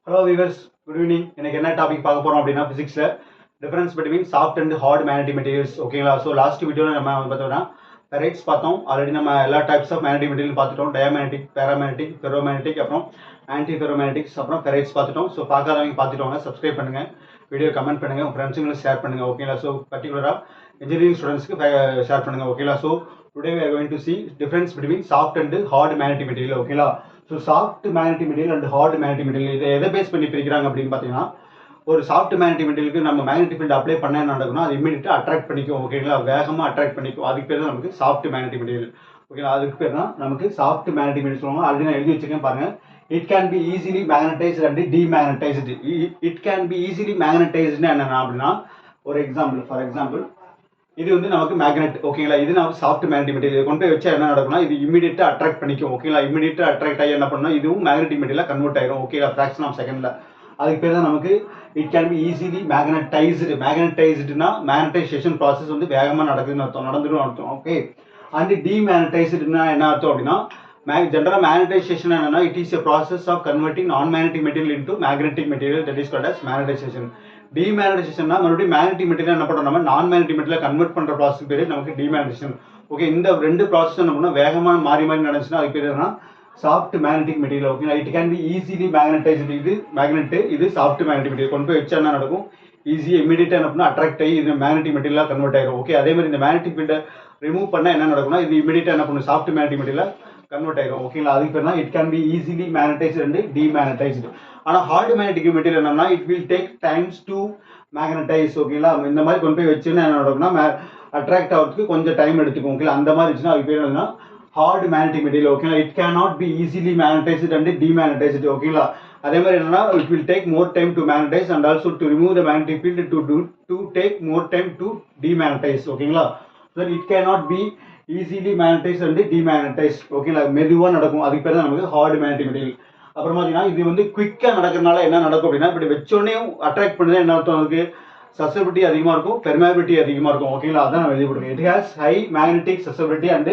Hello viewers, good evening. இன்னைக்கு என்ன topic பார்க்க போறோம் அப்படின்னா பிசிக்ஸ்ல difference between soft and hard magnetic materials. ஓகேங்களா? ஸோ லாஸ்ட் வீடியோவில் நம்ம பார்த்தோம்னா ஃபெரைட்ஸ் பார்த்தோம். ஆல்ரெடி நம்ம எல்லா டைப்ஸ் ஆஃப் மேக்னெட்டிக் மெட்டீரியல் பார்த்துட்டோம். டயமேக்னெட்டிக், பேராமேக்னெட்டிக், ஃபெரோமேக்னெட்டிக், அப்புறம் ஆன்டி ஃபெரோமேக்னெட்டிக்ஸ், அப்புறம் ஃபெரைட்ஸ் பார்த்துட்டோம். ஸோ பார்க்காதவங்க பார்த்துட்டோங்க. சப்ஸ்கிரைப் பண்ணுங்க, வீடியோ கமெண்ட் பண்ணுங்க, உங்கள் ஃப்ரெண்ட்ஸுங்களுக்கு ஷேர் பண்ணுங்க. ஓகேங்களா? ஸோ பர்டிகுலராக இன்ஜினியரிங் ஸ்டூடெண்ட்ஸ்க்கு ஷேர் பண்ணுங்க. ஓகேங்களா? So today we are going to see difference between soft and hard magnetic material. ஓகேங்களா? So soft magnetic material and hard magnetic material இதை எதை பேஸ் பண்ணி பிரிக்கிறாங்க அப்படின்னு பார்த்தீங்கன்னா, ஒரு சாஃப்ட் மேக்னெட்டிக் மெட்டீரியலுக்கு நம்ம மேக்னெட்டிக் ஃபீல்டு அப்ளை பண்ண என்ன நடக்கும்னா அது இமீடியட்டாக அட்ராக்ட் பண்ணிக்கும். ஓகேங்களா? வேகமாக அட்ராக்ட் பண்ணிக்கும். அதுக்கு பேர் தான் நமக்கு சாஃப்ட் மேக்னெட்டிக் மெட்டீரியல். ஓகேங்களா? அதுக்கு பேர் தான் நமக்கு சாஃப்ட் மேக்னெட்டிக் மெட்டீரியல் சொல்லுவாங்க. ஆல்ரெடி நான் எழுதி வச்சிருக்கேன் பாருங்க. It can be easily magnetized and demagnetized. It can be easily மேக்னடைஸ்டுன்னு என்னன்னா அப்படின்னா, ஒரு எக்ஸாம்பிள், ஃபார் எக்ஸாம்பிள் இது வந்து நமக்கு மேக்னெட். ஓகேங்களா? இது நமக்கு சாஃப்ட் மேக்னெட்டிக் மெட்டீரியல் கொண்டு போய் வச்சா என்ன நடக்கும்னா இது இமீடியட்டா அட்ராக்ட் பண்ணிக்கும். ஓகேங்களா? இமீடியட்டா அட்ராக்ட் ஆகி என்ன பண்ணா இதுவும் மேக்னெட்டிக் மெட்டீரியலா கன்வெர்ட் ஆயிரும். ஓகேங்களா? ஃபிராக்ஷன் ஆஃப் செகண்ட்ல. அதுக்கு பேர் தான் நமக்கு it can be easily magnetized. மேக்னடைஸ்டுனா மேக்னடைசேஷன் ப்ராசஸ் வந்து வேகமா நடக்குதுன்னு அர்த்தம், நடந்துடும் அர்த்தம். ஓகே. அண்ட் டிமேக்னடைஸ்டுனா என்ன அர்த்தம் அப்படின்னா, ஜெனரல் மேக்னடைசேஷன் என்னன்னா it is a process of converting non-magnetic material into magnetic material, that is called as magnetization. டிமேக்னடைசேஷன்னா மறுபடியும் மேக்னெட்டிக் மெட்டீரியல் என்ன பண்றோம், நம்ம நான் மேக்னெட்டிக் மெட்டீரியல் கன்வெர்ட் பண்ற ப்ராசஸ் பேரு நமக்கு டிமேக்னடைசேஷன். ஓகே. இந்த ரெண்டு ப்ராசஸ் என்ன பண்ணா வேகமா மாறி மாறி நடந்துச்சுன்னா அதுக்கு பேர் என்ன, சாஃப்ட் மேக்னெட்டிக் மெட்டீரியல். ஓகேங்களா? It can be easily magnetised. இது மேக்னெட், இது சாஃப்ட் மேக்னெட்டிக் மெட்டீரியல். கொண்டு போய் வச்சா என்ன நடக்கும், ஈஸியாக இமீடியட்டா என்ன பண்ணா அட்ராக்ட் ஆகி இது மேக்னெட்டிக் மெட்டீரியலா கன்வெர்ட் ஆயிரும். ஓகே. அதே மாதிரி இந்த மேக்னெட்டிக் ஃபீல்டை ரிமூவ் பண்ணா என்ன நடக்கும்னா இது இமீடியட்டா என்ன பண்ணும், சாஃப்ட் மேக்னெட்டிக் மெட்டீரியலா கன்வெர்ட் ஆயிரும். ஓகேங்களா? அதுக்கு பேர் தான் it can be easily magnetized and demagnetized. ஆனால் ஹார்ட் மேக்னெட்டிக் மெட்டீரியல் என்னன்னா it will take times to magnetize. ஓகேங்களா? இந்த மாதிரி கொண்டு போய் வச்சுன்னா என்ன நடக்கும்னா அட்ராக்ட் ஆகிறதுக்கு கொஞ்சம் டைம் எடுத்துக்கும். ஓகேங்களா? அந்த மாதிரி இருந்துச்சுன்னா அதுக்கு பேர் என்னன்னா ஹார்ட் மேக்னெட்டிக் மெட்டீரியல். ஓகேங்களா? It can not be easily magnetized and demagnetized. ஓகேங்களா? அதே மாதிரி என்னன்னா it will take more time to magnetize and also to remove the magnetic field to take more time to demagnetize. ஓகேங்களா? So it can not be easily magnetize and demagnetize. ஓகேங்களா? மெதுவாக நடக்கும். அதுக்கு பேர் தான் நமக்கு ஹார்ட் மேக்னெட்டிக் மெட்டீரியல். அப்புறம் பார்த்தீங்கன்னா இது வந்து குவிக்காக நடக்கிறதுனால என்ன நடக்கும் அப்படின்னா, இப்படி வச்சோடனே அட்ராக்ட் பண்ணுறது என்ன அர்த்தம், அதுக்கு சசபிலிட்டி அதிகமாக இருக்கும், பெர்மியபிலிட்டி அதிகமாக இருக்கும். ஓகேங்களா? அதான் நம்ம எழுதி போடுங்க. It has high magnetic susceptibility and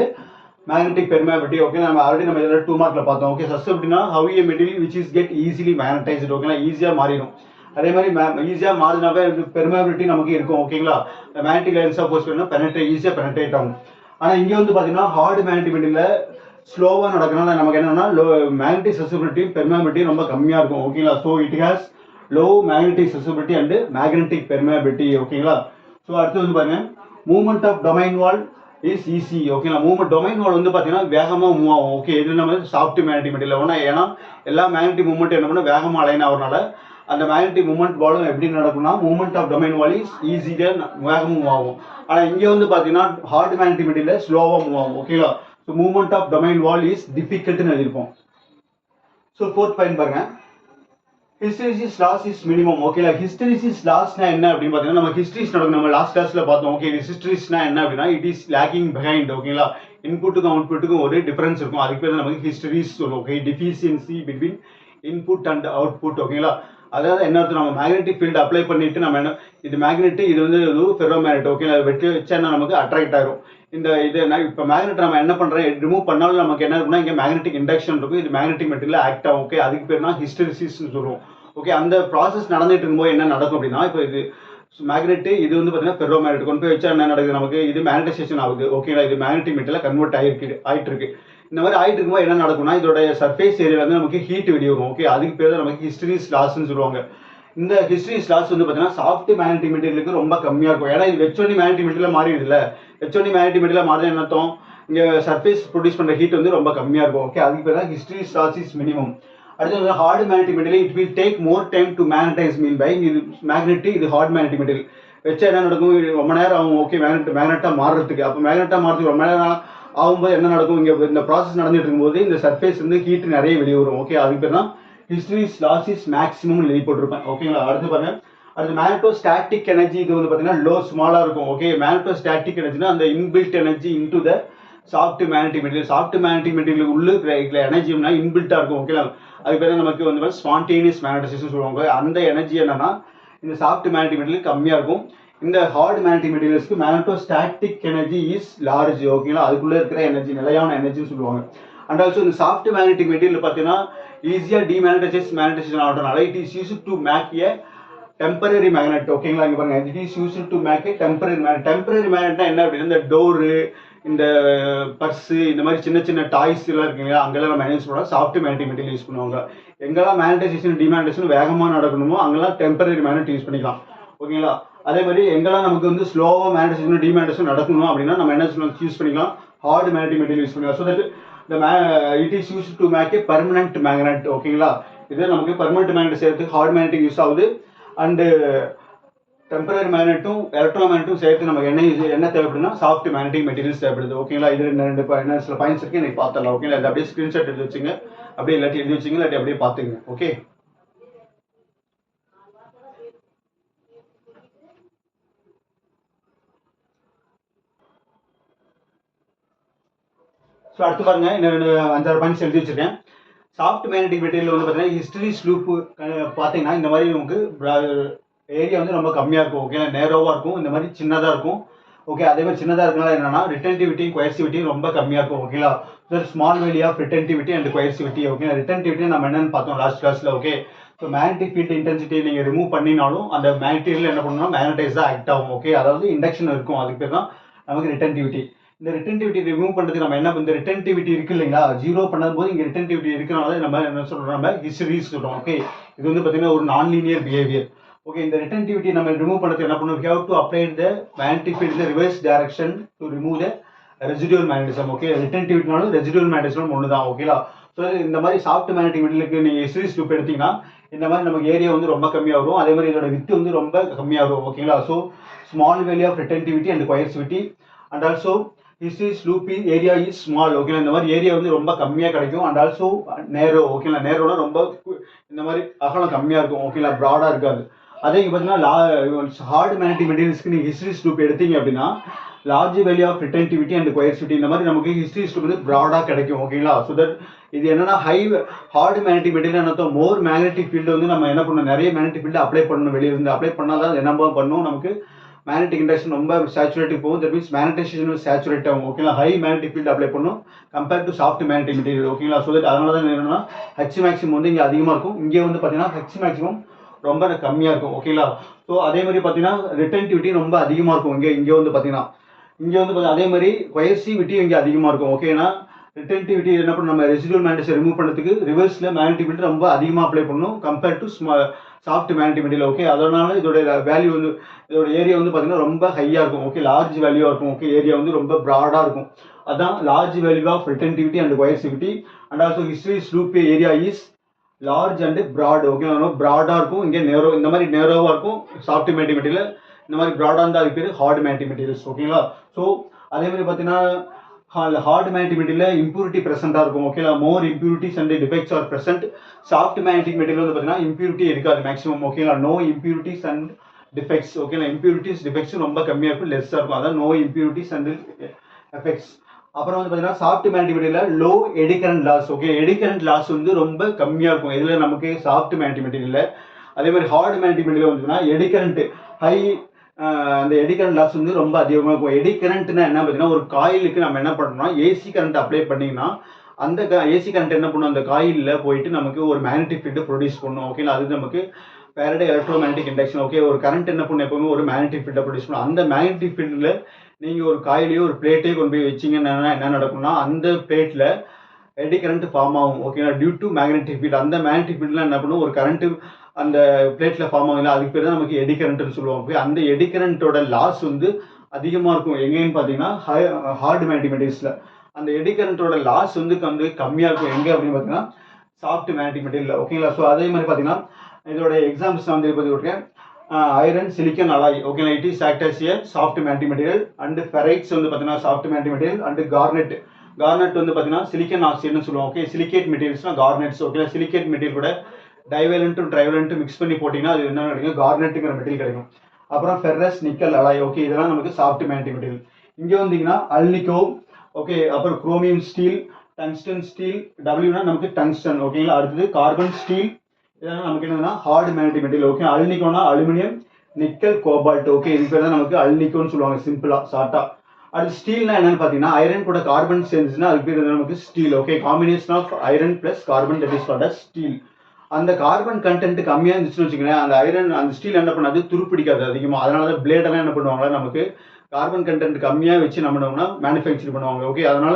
magnetic permeability. Okay. நம்ம ஆல்ரெடி நம்ம இதில் 2 மார்க்ல பார்த்தோம். ஓகே. சசபிலிட்டினா how a material which is get easily magnetized. ஓகேங்களா? ஈஸியாக மாறிடும். அதே மாதிரி ஈஸியாக மாறினாவே பெர்மியபிலிட்டி நமக்கு இருக்கும். ஓகேங்களா? மேக்னெட்டிக் லைன்ஸ் ஆஃப் போஸ்ட் பண்ணால் பெனட்ரேட் ஈஸியாக பெனட்ரேட் ஆகும். ஆனால் இங்கே வந்து பார்த்தீங்கன்னா ஹார்ட் மேக்னெட்டிக் மெட்டீரியல் ஸ்லோவாக நடக்கிறனால நமக்கு என்னன்னா மேக்னெட்டிக் சசபிலிட்டி பெர்மியபிலிட்டி ரொம்ப கம்மியாக இருக்கும். ஓகேங்களா? So it has low magnetic susceptibility and magnetic permeability. ஓகேங்களா? ஸோ அடுத்து வந்து பாருங்க, movement of domain wall is easy. ஓகேங்களா? மூவ்மெண்ட் டொமைன் வால் வந்து பார்த்தீங்கன்னா வேகமாக மூவ் ஆகும். ஓகே. இது நம்ம சாஃப்ட் மேக்னெட்டிக் மெட்டீரியல் ஏன்னா எல்லா மேக்னெட்டிக் மூவ்மெண்ட் என்ன பண்ணால் வேகமாக அலைன் ஆகிறனால அந்த மேக்னெட்டிக் மூவ்மெண்ட் வாலும் எப்படி நடக்கும்னா movement of domain wall is ஈஸியாக வேகமாக மூவ் ஆகும். ஆனால் இங்கே வந்து பார்த்தீங்கன்னா ஹார்ட் மேக்னெட்டிக் மெட்டீரியல் ஸ்லோவாக மூவ் ஆகும். ஓகேங்களா? So movement of domain wall is டிஃபிகல்ட்னு எழுதியிருப்போம். ஸோ 4th பாயிண்ட் பாருங்க, ஹிஸ்டரிசிஸ் லாஸ் இஸ் மினிமம். ஓகேங்களா? ஹிஸ்டரிசிஸ் லாஸ்னா என்ன அப்படின்னு பார்த்தீங்கன்னா நம்ம ஹிஸ்டரிஸ் நடக்கும், நம்ம லாஸ்ட் கிளாஸ்ல பார்த்தோம். ஓகே. ஹிஸ்டரிஸ்னா என்ன அப்படின்னா இட் இஸ் லேக்கிங் பிஹைண்ட். ஓகேங்களா? இன்புட்டுக்கும் அவுட்புட்டுக்கும் ஒரு டிஃபரன்ஸ் இருக்கும். அதுக்கு பேர் நமக்கு ஹிஸ்டரிஸ் சொல்லுவோம். Okay. Deficiency between input and output. ஓகேங்களா? அதாவது என்ன அர்த்தம், நம்ம மேக்னெட்டிக் ஃபீல்டு அப்ளை பண்ணிட்டு நம்ம என்ன, இது மேக்னெட், இது வந்து ஃபெரோ மேக்னெட். ஓகேங்களா? வெட்டி வச்சா நமக்கு அட்ராக்ட் ஆயிரும். இந்த இது இப்போ மேக்னெட் நம்ம என்ன பண்றோம், ரிமூவ் பண்ணாலும் நமக்கு என்ன இருக்குன்னா இங்கே மேக்னெட்டிக் இண்டக்ஷன் இருக்கும். இது மேக்னெட்டிக் மெட்டீரியல் ஆக்ட் ஆகும். ஓகே. அதுக்கு பேர் தான் ஹிஸ்டரிசிஸ்னு சொல்லுவோம். ஓகே. அந்த ப்ராசஸ் நடந்துட்டு இருக்கும்போது என்ன நடக்கும் அப்படின்னா, இப்போ இது மேக்னெட், இது வந்து பார்த்தீங்கன்னா ஃபெரோ மேக்னெட் கொண்டு போய் வச்சா என்ன நடக்குது, நமக்கு இது மேக்னடைசேஷன் ஆகுது. ஓகேங்களா? இது மேக்னெட்டிக் மெட்டீரியல் கன்வெர்ட் ஆயிட்டு இருக்கு. இந்த மாதிரி ஆயிட்டு இருக்கும்போது என்ன நடக்கும்னா இதோட சர்ஃபேஸ் ஏரியா வந்து நமக்கு ஹீட் வெளியிடும். ஓகே. அதுக்கு பேர் தான் நமக்கு ஹிஸ்டரிஸ் லாஸ்ன்னு சொல்லுவாங்க. இந்த ஹிஸ்டரிஸ் லாஸ் வந்து பார்த்தீங்கன்னா சாஃப்ட் மேக்னெட்டிக் மெட்டீரியலுக்கு ரொம்ப கம்மியாக இருக்கும். ஏன்னா இது வெச்சோனி மேக்னெட்டிக் மெட்டீரியல் மாறிடுது இல்லை. வெச்சோனி மேக்னெட்டிக் மெட்டீரியல் மாறினா என்ன அர்த்தம், இங்கே சர்ஃபேஸ் ப்ரொடியூஸ் பண்ணுற ஹீட் வந்து ரொம்ப கம்மியாக இருக்கும். ஓகே. அதுக்கு பேர் தான் ஹிஸ்டரிஸ் லாஸ் இஸ் மினிமம். அடுத்து hard magnetic material it will take more time to magnetize. Mean by இது மேக்னெட், இது ஹார்ட் மேக்னெட்டிக் மெட்டீரியல் வச்சா என்ன நடக்கும், ரொம்ப நேரம் ஆகும். ஓகே. மேக்னெட்டாக மாறுறதுக்கு. அப்போ மேக்னெட்டாக மாறுறதுக்கு ரொம்ப நேரம் ஆகும்போது என்ன நடக்கும், இங்கே இந்த ப்ராசஸ் நடந்துட்டு இருக்கும்போது இந்த சர்ஃபேஸ் வந்து ஹீட் நிறைய வெளியே வரும். ஓகே. அதுக்கு பேர் தான் ஹிஸ்டரிஸ் லாஸ் இஸ் மேக்ஸிமம் எழுதி போட்டிருப்பேன். ஓகேங்களா? அடுத்து பாருங்க, அடுத்து மேக்னெட்டோஸ்டாட்டிக் எனர்ஜி. இது வந்து பார்த்தீங்கன்னா லோ ஸ்மாலாக இருக்கும். ஓகே. மேக்னெட்டோஸ்டாட்டிக் எனர்ஜினா அந்த inbuilt energy into the soft magnetic material. Soft magnetic material உள்ள எனர்ஜினா இன்பில்ட்டாக இருக்கும். ஓகேங்களா? அதுக்கு பேர் நமக்கு வந்து ஸ்பான்டேனியஸ் மேக்னடைசேஷன் சொல்லுவாங்க. அந்த எனர்ஜி என்னன்னா இந்த சாஃப்ட் மேக்னெட்டிக் மெட்டீரியல் கம்மியாக இருக்கும். இந்த ஹார்ட் மேக்னெட்டிக் மெட்டீரியல்ஸ்க்கு மேக்னெட்டோஸ்டாட்டிக் எனர்ஜி இஸ் லார்ஜ். ஓகேங்களா? அதுக்குள்ளே இருக்கிற எனர்ஜி நிலையான எனர்ஜின்னு சொல்லுவாங்க. அண்ட் ஆல்சோ இந்த சாஃப்ட் மேக்னெட்டிக் மெட்டீரியல் பார்த்தீங்கன்னா ஈஸியாக மேக்னடைசேஷன் ஆகிறதுனால it is use to make a temporary magnet. ஓகேங்களா, இங்கே பாருங்க, it is use to make a temporary magnet. Temporary மேக்னெட்னா என்ன அப்படின்னா இந்த டோரு, இந்த பர்ஸு, இந்த மாதிரி சின்ன சின்ன டாய்ஸ் எல்லாம் இருக்குங்களா, அங்கெல்லாம் நம்ம யூஸ் பண்ணுவோம் சாஃப்ட் மேக்னெட்டிக் மெட்டீரியல் யூஸ் பண்ணுவாங்க. எங்கெல்லாம் மேக்னடைசேஷன் டிமேக்னடைசேஷன் வேகமாக நடக்கணுமோ அங்கெல்லாம் டெம்பரரி மேக்னெட் யூஸ் பண்ணிக்கலாம். ஓகேங்களா, அதே மாதிரி எங்கெல்லாம் நமக்கு வந்து ஸ்லோவாக மேக்னடைசேஷன் டிமேக்னடைசேஷன் நடக்கணும் அப்படின்னா நம்ம என்ன யூஸ் பண்ணிக்கலாம், ஹார்ட் மேக்னெட்டிக் மெட்டீரியல் யூஸ் பண்ணிக்கலாம். So that it is use to make a permanent magnet. ஓகேங்களா, இது நமக்கு பர்மனன்ட் மேக்னெட் செய்யறதுக்கு ஹார்ட் மேக்னெட்டிக் யூஸ் ஆகுது. அண்டு டெம்பரரி மேக்னெட்டும் எலக்ட்ரோ மேக்னெட்டும் சேர்த்து நமக்கு என்ன தேவைப்படுதுன்னா சாஃப்ட் மேக்னெட்டிக் மெட்டீரியல்ஸ் தேவைப்படுது. ஓகேங்களா, இது என்ன சில பாயிண்ட்ஸ் இருக்கு எனக்கு பார்த்துடலாம். ஓகேங்களா, இது அப்படியே ஸ்க்ரீன்ஷாட் எடுத்து வச்சுங்க, அப்படியே இல்லாட்டி எழுதி வச்சுங்க, இல்லாட்டி அப்படியே பார்த்துங்க. ஓகே, ஸோ அடுத்து பாருங்க, இன்னொரு 5-6 பாயிண்ட்ஸ் எழுதி வச்சிருக்கேன். சாஃப்ட் மேக்னெட்டிக் மெட்டீரியல் வந்து பார்த்தீங்கன்னா ஹிஸ்டரி ஸ்லூப் பார்த்தீங்கன்னா இந்த மாதிரி நமக்கு ஏரியா வந்து ரொம்ப கம்மியாக இருக்கும். ஓகே, நேரோவாக இருக்கும், இந்த மாதிரி சின்னதாக இருக்கும். ஓகே, அதே மாதிரி சின்னதாக இருக்கனால என்னன்னா ரிட்டன்டிவிட்டியும் கொயர்சிவிட்டியும் ரொம்ப கம்மியாக இருக்கும். ஓகேங்களா, small value of retentivity and coercivity. Okay, retentivity நம்ம என்னன்னு பார்த்தோம் லாஸ்ட் கிளாஸில். Okay, so magnetic field intensity நீங்கள் ரிமூவ் பண்ணினாலும் அந்த மெட்டீரியல் என்ன பண்ணணும்னா மேக்னடைஸ் தான் ஆக்ட் ஆகும். ஓகே, அதாவது இண்டக்ஷன் இருக்கும், அதுக்கு பேர் தான் நமக்கு ரிட்டன்டிவிட்டி. இந்த ரிட்டன்டிவிட்டி ரிமூவ் பண்ணுறதுக்கு நம்ம என்ன இந்த ரிட்டன்டிவிட்டி இருக்கு இல்லைங்களா, ஜீரோ பண்ணும்போது இங்கே ரிட்டன்டிவிட்டி இருக்கிறனால நம்ம என்ன சொல்கிறோம், நம்ம ஹிஸ்டரிஸ் சொல்கிறோம். ஓகே, இது வந்து பார்த்தீங்கன்னா ஒரு நான் லீனியர் பிஹேவியர். ஓகே, இந்த ரிட்டன்டிவிட்டி நம்ம ரிமூவ் பண்ணுறதுக்கு என்ன பண்ணணும், we have to apply the magnetic field in the reverse direction to remove the residual magnetism. Okay, ரிட்டன்டிவிட்டினாலும் ரெசிடுவல் மேக்னடிசம் ஒன்று தான். ஓகேலா, ஸோ இந்த மாதிரி சாஃப்ட் மேக்னெட்டிக் மெட்டீரியலுக்கு நீங்கள் ஹிஸ்டரிஸ் லூப் எடுத்தீங்கன்னா இந்த மாதிரி நமக்கு ஏரியா வந்து ரொம்ப கம்மியாக வரும், அதே மாதிரி இதோட வித்து வந்து ரொம்ப கம்மியாக வரும். ஓகேங்களா, so small value of retentivity and coercivity and also hysteresis loop area is small. ஓகேங்களா, இந்த மாதிரி ஏரியா வந்து ரொம்ப கம்மியாக கிடைக்கும் அண்ட் ஆல்சோ நேரோ. ஓகேங்களா, நேரோட ரொம்ப இந்த மாதிரி அகலம் கம்மியாக இருக்கும். ஓகேங்களா, ப்ராடாக இருக்காது. அதே பார்த்தீங்கன்னா ஹார்ட் மேக்னெட்டிக் மெட்டீரியல்ஸ்க்கு நீங்கள் ஹிஸ்டரிஸ் லூப் எடுத்தீங்க அப்படின்னா large value of retentivity and coercivity இந்த மாதிரி நமக்கு ஹிஸ்டரிஸ் லூப் வந்து ப்ராடாக கிடைக்கும். ஓகேங்களா, ஸோ தட் இது என்னன்னா ஹார்ட் மேக்னெட்டிக் மெட்டீரியல் என்ன மோர் மேக்னெட்டிக் ஃபீல்டு வந்து நம்ம என்ன பண்ணணும், நிறைய மேக்னெட்டிக் ஃபீல்டு அப்ளை பண்ணணும், வெளியிருந்து அப்ளை பண்ணால் தான் என்ன பண்ணும், நமக்கு மேக்னெட்டிக் இண்டக்ஷன் ரொம்ப சேச்சுரேட்டுக்கு போகும். தட் மீன்ஸ் மேக்னடைசேஷன் சேச்சுரேட் ஆகும். ஓகேங்களா, ஹை மேக்னெட்டிக் ஃபீல்டு அப்ளை பண்ணும் compared to soft magnetic material. ஓகேங்களா, ஸோ தட் அதனால தான் என்னன்னா ஹச் மேக்ஸிமம் வந்து இங்கே அதிகமாக இருக்கும், இங்கே வந்து பார்த்தீங்கன்னா ஹச் மேக்ஸிமம் ரொம்ப கம்மியாக இருக்கும். ஓகேங்களா, ஸோ அதே மாதிரி பார்த்தீங்கன்னா ரிட்டன்டிவிட்டி ரொம்ப அதிகமாக இருக்கும். இங்கே வந்து பார்த்தீங்கன்னா அதே மாதிரி கொயர்சிவிட்டியும் இங்கே அதிகமாக இருக்கும். ஓகேனா ரிட்டன்டிவிட்டி என்ன பண்ணணும், நம்ம ரெசிடுவல் மேக்னடிசம் ரிமூவ் பண்ணுறதுக்கு ரிவர்ஸில் மேக்னெட்டிக் ஃபீல்டு ரொம்ப அதிகமாக அப்ளை பண்ணணும் compared to soft magnetic material. Okay, அதனால இதோட வேல்யூ வந்து இதோட ஏரியா வந்து பார்த்தீங்கன்னா ரொம்ப ஹையாக இருக்கும். ஓகே, லார்ஜ் வேல்யூவாக இருக்கும். ஓகே, ஏரியா வந்து ரொம்ப ப்ராடாக இருக்கும். அதான் large value of retentivity and coercivity and also hysteresis loop area is large and broad. Okay, ப்ராடாக இருக்கும், இங்கே நேரோ, இந்த மாதிரி நேரோவாக இருக்கும் சாஃப்ட் மேக்னெட்டிக் மெட்டீரியல். இந்த மாதிரி ப்ராடாக இருந்தால் அதுக்கு பேர் ஹார்ட் மேக்னெட்டிக் மெட்டீரியல்ஸ். ஓகேங்களா, ஸோ அதே மாதிரி பார்த்தீங்கன்னா ஹார்ட் மேக்னெட்டிக் மெட்டீரியல் இம்ப்யூரிட்டி ப்ரெசென்ட்டாக இருக்கும். ஓகேங்களா, more impurities and defects are present. Soft magnetic material வந்து பார்த்தீங்கன்னா இம்ப்யூரிட்டி இருக்காது மேக்ஸிமம். ஓகேங்களா, நோ இம்ப்யூரிட்டிஸ் அண்ட் டிஃபெக்ட்ஸ். ஓகேங்களா, இம்ப்யூரிட்டிஸ் டிஃபெக்ட்ஸும் ரொம்ப கம்மியாக இருக்கும், லெஸ்ஸாக இருக்கும். அதான் நோ இம்ப்யூரிட்டிஸ் அண்ட் எஃபெக்ட்ஸ். அப்புறம் வந்து பார்த்தீங்கன்னா soft magnetic material low eddy current loss. Okay, eddy current loss வந்து ரொம்ப கம்மியாக இருக்கும் இதில் நமக்கு சாஃப்ட் மேக்னெட்டிக் மெட்டீரியல். அதே மாதிரி ஹார்ட் மேக்னெட்டிக் மெட்டீரியல் வந்துன்னா எடி கரண்ட் ஹை, அந்த எடி கரண்ட் லாஸ் வந்து ரொம்ப அதிகமாக இருக்கும். எடி கரண்ட்னா என்ன பார்த்தீங்கன்னா ஒரு காயிலுக்கு நம்ம என்ன பண்ணுறோம்னா ஏசி கரண்ட் அப்ளை பண்ணிங்கன்னா அந்த ஏசி கரண்ட் என்ன பண்ணும், அந்த காயிலில் போயிட்டு நமக்கு ஒரு மேக்னெட்டிக் ஃபீல்டு ப்ரொடியூஸ் பண்ணும். ஓகேங்களா, அது நமக்கு Faraday electro magnetic induction. Okay, ஒரு கரண்ட் என்ன பண்ணும், எப்பவுமே ஒரு மேக்னெட்டிக் ஃபீல்டை ப்ரொடியூஸ் பண்ணும். அந்த மேக்னெட்டிக் ஃபீல்டில் நீங்கள் ஒரு காயிலையோ ஒரு பிளேட்டையோ கொண்டு போய் வச்சிங்கன்னா என்ன நடக்கும்னா அந்த பிளேட்டில் எடி கரண்ட் ஃபார்ம் ஆகும். ஓகேங்களா, டியூ டு மேக்னெட்டிக் ஃபீல்டு. அந்த மேக்னெட்டிக் ஃபீல்டில் என்ன பண்ணும், ஒரு கரண்ட் அந்த பிளேட்டில் ஃபார்ம் ஆகுது, அதுக்கு பேர் தான் நமக்கு எடி கரண்ட்னு சொல்லுவாங்க. அந்த எடி கரண்ட்டோட லாஸ் வந்து அதிகமாக இருக்கும். எங்கேன்னு பார்த்தீங்கன்னா ஹார்ட் மேக்னெட்டிக் மெட்டீரியல்ஸில் அந்த எடி கரண்ட்டோட லாஸ் வந்து கம்மியாக இருக்கும். எங்கே அப்படின்னு பார்த்தீங்கன்னா சாஃப்ட் மேக்னெட்டிக் மெட்டீரியல். ஓகேங்களா, ஸோ அதே மாதிரி பார்த்தீங்கன்னா இதோட எக்ஸாம்பிள்ஸ் நான் வந்து பற்றி விட்டுருக்கேன். Iron silicon alloy. ஓகேங்களா, it is act as a soft magnetic material. And ferrites வந்து பார்த்தீங்கன்னா soft magnetic material. And garnet வந்து பார்த்தீங்கன்னா சிலிக்கன் ஆக்சைடுன்னு சொல்லுவோம். ஓகே, சிலிகேட் மெட்டீரியல்ஸ்னா கார்னெட்ஸ். ஓகே, சிலிகேட் மெட்டீரியல் கூட டைவேலண்ட்டும் ட்ரைவேலண்ட்டும் மிக்ஸ் பண்ணி போட்டிங்கன்னா அது என்ன கிடைக்கும், கார்னெட்டுங்கிற மெட்டீரியல் கிடைக்கும். அப்புறம் ஃபெர்ரஸ் நிக்கல் அலாய். ஓகே, இதெல்லாம் நமக்கு சாஃப்ட் மேக்னெட்டிக் மெட்டீரியல். இங்கே வந்தீங்கன்னா அல்னிகோ. ஓகே, அப்புறம் குரோமியம் ஸ்டீல், டங்ஸ்டன் ஸ்டீல். டபிள்யூனா நமக்கு டங்ஸ்டன். ஓகேங்களா, அடுத்தது கார்பன் ஸ்டீல். இதெல்லாம் நமக்கு என்னன்னா ஹார்ட் மேக்னெட்டிக் மெட்டீரியல். ஓகே, அல்னிகோனா அலுமினியம், நிக்கல், கோபால்ட். ஓகே, இது பேர் தான் நமக்கு அல்னிகோன்னு சொல்லுவாங்க சிம்பிளா ஷார்ட்டா. அது ஸ்டீல்னா என்னன்னு பார்த்தீங்கன்னா ஐரன் கூட கார்பன் சேர்ந்துச்சுன்னா அது பேர் நமக்கு steel. Okay, combination of iron plus carbon that is called steel. அந்த கார்பன் கண்டென்ட் கம்மியாக இருந்துச்சுன்னு வச்சுக்கோங்களேன், அந்த ஐரன் அந்த ஸ்டீல் என்ன பண்ணாது, துருப்பிடிக்காது அதிகமாக. அதனால தான் பிளேடெல்லாம் என்ன பண்ணுவாங்க, நமக்கு கார்பன் கண்டென்ட் கம்மியாக வச்சு என்ன பண்ணுவாங்கன்னா மேனுஃபேக்சர் பண்ணுவாங்க. ஓகே, அதனால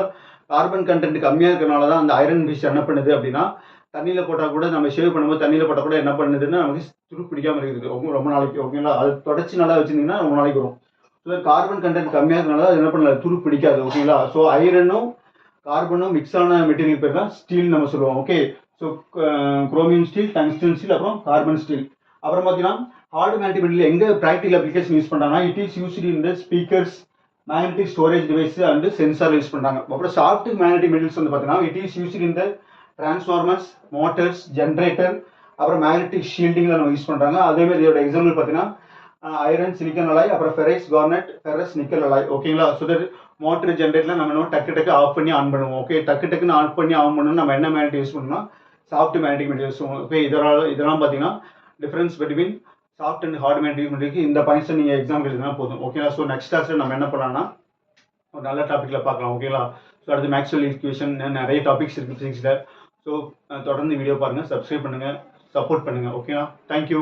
கார்பன் கண்டென்ட் கம்மியாக இருக்கிறனால தான் அந்த ஐரன் ஃபிஷ் என்ன பண்ணுது அப்படின்னா தண்ணியில் போட்டால் கூட நம்ம ஷேவ் பண்ணும்போது தண்ணியில் போட்டால் கூட என்ன பண்ணுதுன்னா நமக்கு துருப்பிடிக்காமல் இருக்குது ரொம்ப நாளைக்கு. ஓகேங்களா, அது தொடச்சி நல்லா வச்சுருந்தீங்கன்னா ரொம்ப நாளைக்கு வரும். ஸோ கார்பன் கண்டென்ட் கம்மியாக இருக்கிறனால அது என்ன பண்ணல, துரு பிடிக்காது. ஓகேங்களா, ஸோ ஐரனும் கார்பனும் மிக்ஸ் ஆன மெட்டீரியல் பேர் தான் ஸ்டீல் நம்ம சொல்லுவோம். Okay, so chromium steel, tungsten steel, அப்புறம் கார்பன் ஸ்டீல். அப்புறம் பார்த்தீங்கன்னா ஹார்டு மேக்னெட்டிக் மெட்டீரியல் எங்கே ப்ராக்டிகல் அப்ளிகேஷன் யூஸ் பண்ணுறாங்கன்னா it is used in the speakers, magnetic storage device and sensor use பண்ணுறாங்க. அப்புறம் சாஃப்ட் மேக்னெட்டிக் மெட்டீரியல்ஸ் வந்து பார்த்தீங்கன்னா it is used in the transformers, motors, generator, அப்புறம் magnetic ஷீல்டிங்கில் நம்ம யூஸ் பண்ணுறாங்க. அதேமாதிரி இதோட எக்ஸாம்பிள் பார்த்தீங்கன்னா ஐரன், சிலிக்கன் அலாய், அப்புறம் ஃபெரைஸ், கார்னட், ஃபெரஸ், நிக்கல் அலாய். ஓகேங்களா, ஸோ தட் மோட்டர் ஜென்ரேட்டர்ல நம்ம என்ன டக்கு ஆஃப் பண்ணி ஆன் பண்ணுவோம். ஓகே, டக்குன்னு ஆன் பண்ணி ஆன் பண்ணணும். நம்ம என்ன மேக்னெட் யூஸ் பண்ணோம்னா சாஃப்ட் மேக்னெட்டிக் மெட்டீரியல்ஸ். ஓகே, இதெல்லாம் பார்த்தீங்கன்னா difference between soft and hard magnetic material. இந்த பாயிண்ட்ஸை நீங்கள் எக்ஸாம்பிள் எழுதினா போதும். ஓகேங்களா, ஸோ நெக்ஸ்ட் கிளாஸில் நம்ம என்ன பண்ணலாம்னா ஒரு நல்ல டாப்பிக்கில் பார்க்கலாம். ஓகேங்களா, ஸோ அடுத்து மேக்ஸ்வெல் ஈக்குவேஷன் நிறைய டாபிக்ஸ் இருக்குது ஃபிசிக்ஸில். ஸோ தொடர்ந்து வீடியோ பாருங்கள், சப்ஸ்கிரைப் பண்ணுங்கள், சப்போர்ட் பண்ணுங்கள். ஓகேங்களா, தேங்க்யூ.